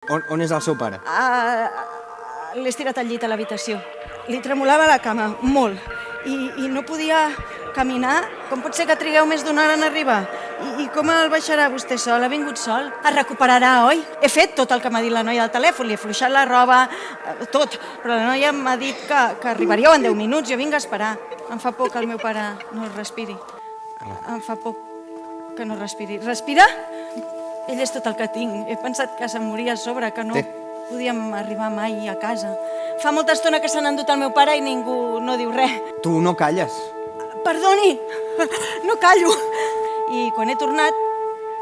On és el seu pare? L'he estirat al llit a l'habitació. Li tremolava la cama, molt. I no podia caminar. Com pot ser que trigueu més d'una hora en arribar? I com el baixarà vostè sol? Ha vingut sol? Es recuperarà, oi? He fet tot el que m'ha dit la noia al telèfon. Li he fluixat la roba, tot. Però la noia m'ha dit que arribaríeu en 10 minuts. Jo vinc a esperar. Em fa por que el meu pare no respiri. Em fa por que no respiri. Respira? Ell és tot el que tinc. He pensat que se'm moria a sobre, que no podíem arribar mai a casa. Fa molta estona que se n'ha endut el meu pare i ningú no diu res. Tu no calles. Perdoni, no callo. I quan he tornat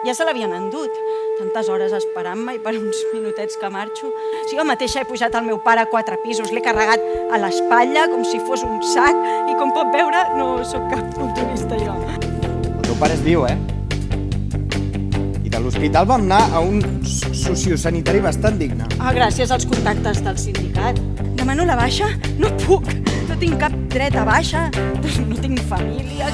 ja se l'havien endut. Tantes hores esperant-me i per uns minutets que marxo. Jo mateixa he pujat al meu pare a 4 pisos, l'he carregat a l'espatlla com si fos un sac i com pot veure no sóc cap culturista jo. El teu pare és viu, I de l'hospital vam anar a un sociosanitari bastant digne. Gràcies als contactes del sindicat. Demano la baixa? No puc. No tinc cap dret a baixa. No tinc família.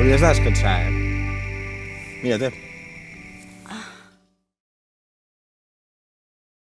Hauries de descansar, Mira, té.